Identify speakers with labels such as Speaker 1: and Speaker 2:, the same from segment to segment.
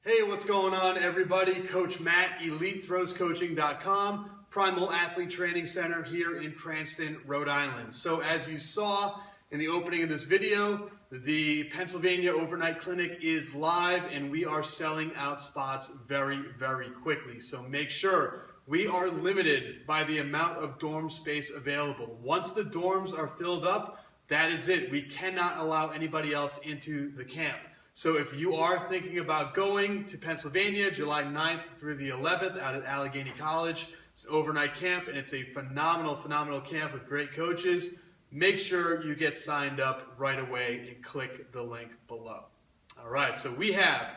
Speaker 1: Hey, what's going on, everybody? Coach Matt, EliteThrowsCoaching.com, Primal Athlete Training Center here in Cranston, Rhode Island. So as you saw in the opening of this video, the Pennsylvania Overnight Clinic is live and we are selling out spots very, very quickly. So make sure we are limited by the amount of dorm space available. Once the dorms are filled up, that is it. We cannot allow anybody else into the camp. So if you are thinking about going to Pennsylvania, July 9th through the 11th out at Allegheny College, it's an overnight camp and it's a phenomenal camp with great coaches. Make sure you get signed up right away and click the link below. All right, so we have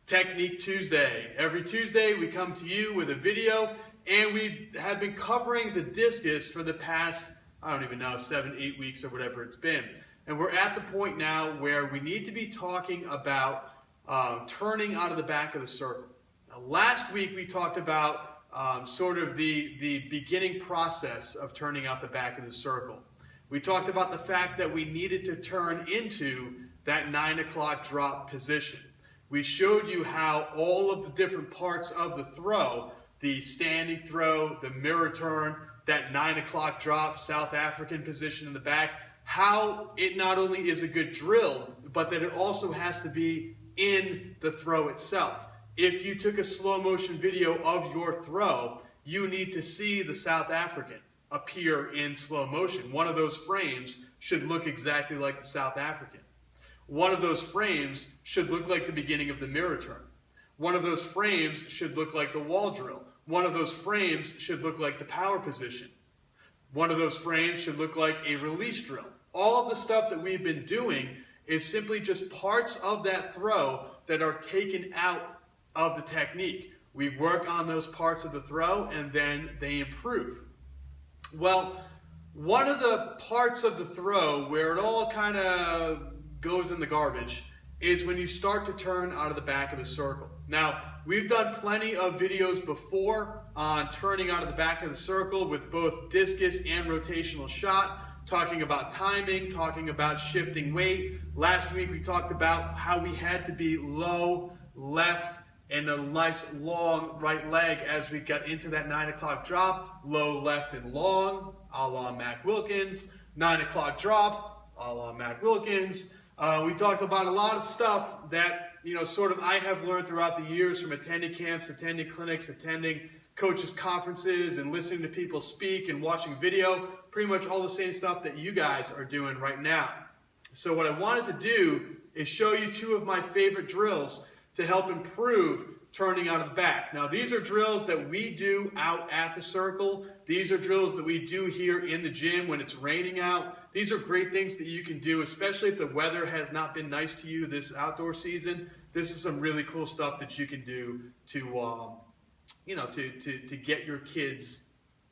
Speaker 1: Technique Tuesday. Every Tuesday we come to you with a video and we have been covering the discus for the past, I don't even know, 7-8 weeks or whatever it's been. And we're at the point now where we need to be talking about turning out of the back of the circle. Now, last week we talked about sort of the beginning process of turning out the back of the circle. We talked about the fact that we needed to turn into that 9 o'clock drop position. We showed you how all of the different parts of the throw, the standing throw, the mirror turn, that 9 o'clock drop, South African position in the back, how it not only is a good drill, but that it also has to be in the throw itself. If you took a slow motion video of your throw, you need to see the South African appear in slow motion. One of those frames should look exactly like the South African. One of those frames should look like the beginning of the mirror turn. One of those frames should look like the wall drill. One of those frames should look like the power position. One of those frames should look like a release drill. All of the stuff that we've been doing is simply just parts of that throw that are taken out of the technique. We work on those parts of the throw and then they improve. Well, one of the parts of the throw where it all kind of goes in the garbage is when you start to turn out of the back of the circle. Now, we've done plenty of videos before on turning out of the back of the circle with both discus and rotational shot, talking about timing, talking about shifting weight. Last week we talked about how we had to be low, left, and a nice long right leg as we got into that 9 o'clock drop, low, left, and long, a la Mac Wilkins, 9 o'clock drop, a la Mac Wilkins. We talked about a lot of stuff that, sort of I have learned throughout the years from attending camps, attending clinics, attending coaches' conferences, and listening to people speak and watching video, pretty much all the same stuff that you guys are doing right now. So what I wanted to do is show you two of my favorite drills to help improve turning out of the back. Now, these are drills that we do out at the circle. These are drills that we do here in the gym when it's raining out. These are great things that you can do, especially if the weather has not been nice to you this outdoor season. This is some really cool stuff that you can do to get your kids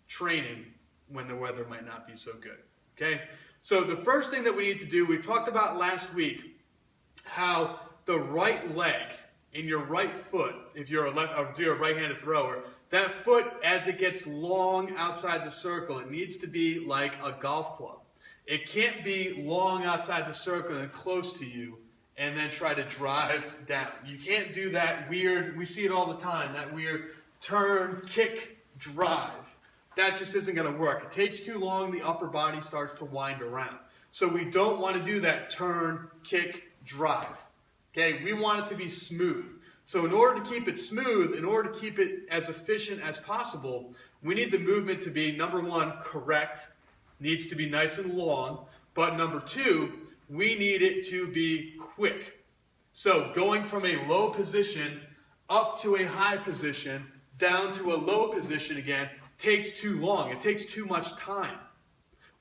Speaker 1: training when the weather might not be so good, okay? So the first thing that we need to do, we talked about last week how the right leg in your right foot, if you're a right-handed thrower, that foot, as it gets long outside the circle, it needs to be like a golf club. It can't be long outside the circle and close to you and then try to drive down. You can't do that weird, we see it all the time, that weird turn, kick, drive. That just isn't going to work. It takes too long, the upper body starts to wind around. So we don't want to do that turn, kick, drive. Okay, we want it to be smooth. So in order to keep it smooth, in order to keep it as efficient as possible, we need the movement to be, number one, correct, needs to be nice and long, but number two, we need it to be quick. So going from a low position up to a high position, down to a low position again, takes too long. It takes too much time.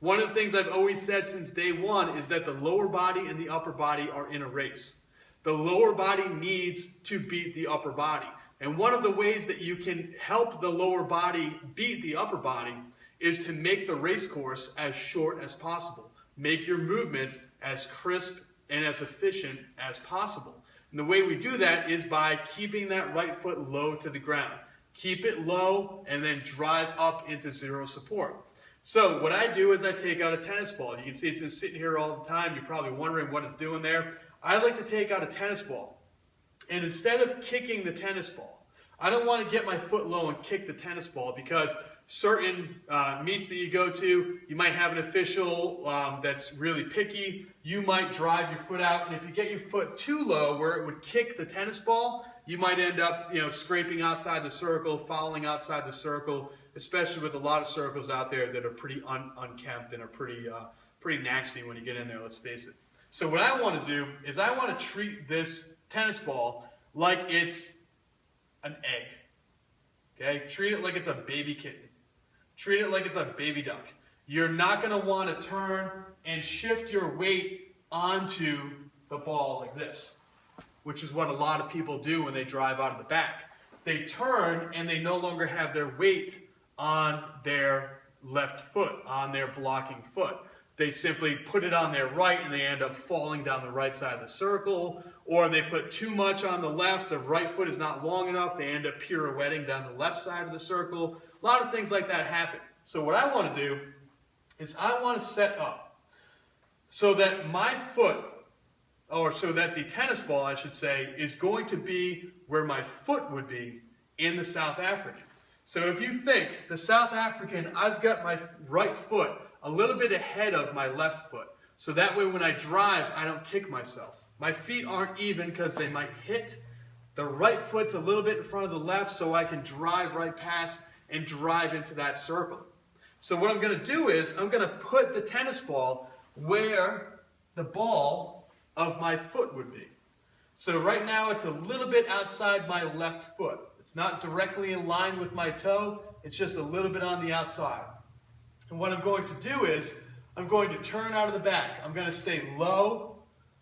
Speaker 1: One of the things I've always said since day one is that the lower body and the upper body are in a race. The lower body needs to beat the upper body. And one of the ways that you can help the lower body beat the upper body is to make the race course as short as possible. Make your movements as crisp and as efficient as possible. And the way we do that is by keeping that right foot low to the ground. Keep it low and then drive up into zero support. So what I do is I take out a tennis ball. You can see it's been sitting here all the time. You're probably wondering what it's doing there. I like to take out a tennis ball And instead of kicking the tennis ball, I don't want to get my foot low and kick the tennis ball, because certain meets that you go to, you might have an official that's really picky. You might drive your foot out, and if you get your foot too low where it would kick the tennis ball, you might end up, scraping outside the circle, fouling outside the circle, especially with a lot of circles out there that are pretty unkempt and are pretty nasty when you get in there, let's face it. So what I want to do is I want to treat this tennis ball like it's an egg. Okay? Treat it like it's a baby kitten. Treat it like it's a baby duck. You're not going to want to turn and shift your weight onto the ball like this, which is what a lot of people do when they drive out of the back. They turn and they no longer have their weight on their left foot, on their blocking foot. They simply put it on their right and they end up falling down the right side of the circle, or they put too much on the left, the right foot is not long enough, they end up pirouetting down the left side of the circle. A lot of things like that happen. So what I want to do is I want to set up so that my foot, or so that the tennis ball, I should say, is going to be where my foot would be in the South African. So if you think the South African, I've got my right foot a little bit ahead of my left foot. So that way when I drive, I don't kick myself. My feet aren't even because they might hit. The right foot's a little bit in front of the left, so I can drive right past and drive into that circle. So what I'm going to do is I'm going to put the tennis ball where the ball of my foot would be. So right now it's a little bit outside my left foot. It's not directly in line with my toe, it's just a little bit on the outside. And what I'm going to do is I'm going to turn out of the back. I'm going to stay low.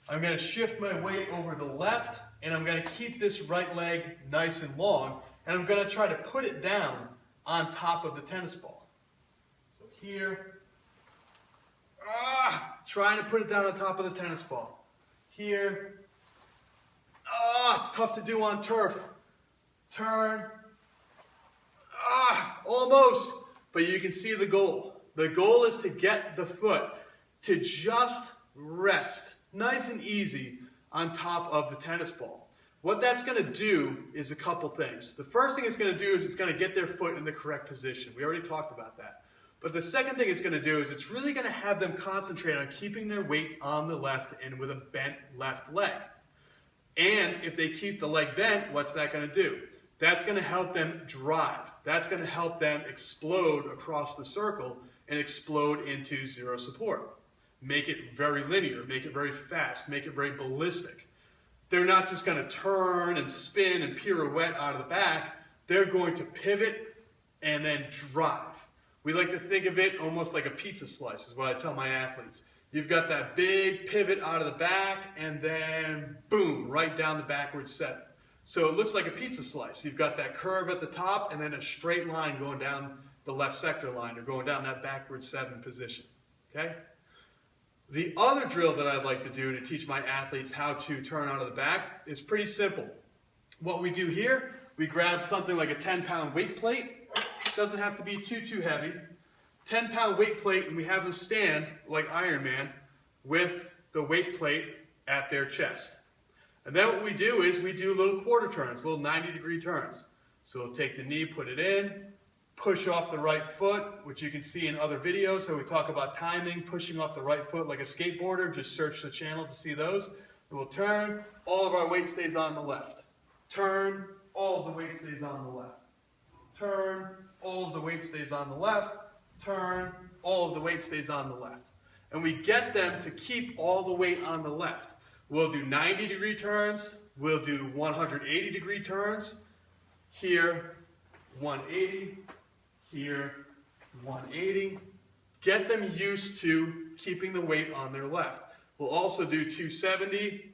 Speaker 1: I'm going to shift my weight over the left, and I'm going to keep this right leg nice and long, and I'm going to try to put it down on top of the tennis ball. So here, trying to put it down on top of the tennis ball. Here, it's tough to do on turf. Turn, almost, but you can see the goal. The goal is to get the foot to just rest, nice and easy, on top of the tennis ball. What that's going to do is a couple things. The first thing it's going to do is it's going to get their foot in the correct position. We already talked about that. But the second thing it's going to do is it's really going to have them concentrate on keeping their weight on the left and with a bent left leg. And if they keep the leg bent, what's that going to do? That's going to help them drive. That's going to help them explode across the circle and explode into zero support. Make it very linear, make it very fast, make it very ballistic. They're not just going to turn and spin and pirouette out of the back. They're going to pivot and then drive. We like to think of it almost like a pizza slice, is what I tell my athletes. You've got that big pivot out of the back and then boom, right down the backward seven. So it looks like a pizza slice. You've got that curve at the top and then a straight line going down the left sector line or going down that backward seven position. Okay? The other drill that I'd like to do to teach my athletes how to turn out of the back is pretty simple. What we do here, we grab something like a 10-pound weight plate. It doesn't have to be too heavy. 10-pound weight plate, and we have them stand like Iron Man with the weight plate at their chest. And then what we do is we do little quarter turns, little 90-degree turns. So we'll take the knee, put it in, push off the right foot, which you can see in other videos. So we talk about timing, pushing off the right foot like a skateboarder. Just search the channel to see those. And we'll turn, all of our weight stays on the left. Turn, all of the weight stays on the left. Turn, all of the weight stays on the left. Turn, all of the weight stays on the left. And we get them to keep all the weight on the left. We'll do 90-degree turns. We'll do 180-degree turns. Here, 180. Here, 180. Get them used to keeping the weight on their left. We'll also do 270.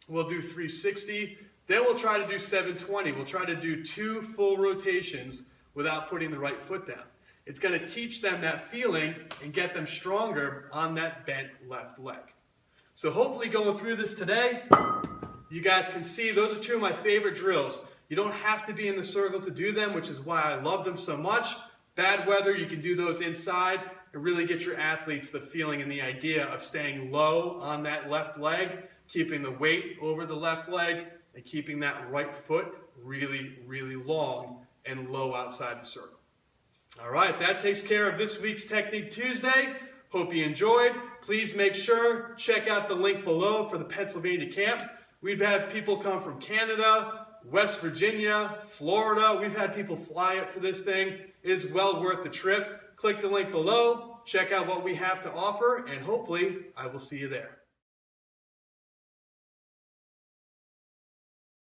Speaker 1: We'll do 360. Then we'll try to do 720. We'll try to do 2 full rotations without putting the right foot down. It's going to teach them that feeling and get them stronger on that bent left leg. So hopefully going through this today, you guys can see those are 2 of my favorite drills. You don't have to be in the circle to do them, which is why I love them so much. Bad weather, you can do those inside and really get your athletes the feeling and the idea of staying low on that left leg, keeping the weight over the left leg, and keeping that right foot really, really long and low outside the circle. All right, that takes care of this week's Technique Tuesday. Hope you enjoyed. Please make sure, check out the link below for the Pennsylvania camp. We've had people come from Canada, West Virginia, Florida. We've had people fly up for this thing. It is well worth the trip. Click the link below, check out what we have to offer, and hopefully I will see you there.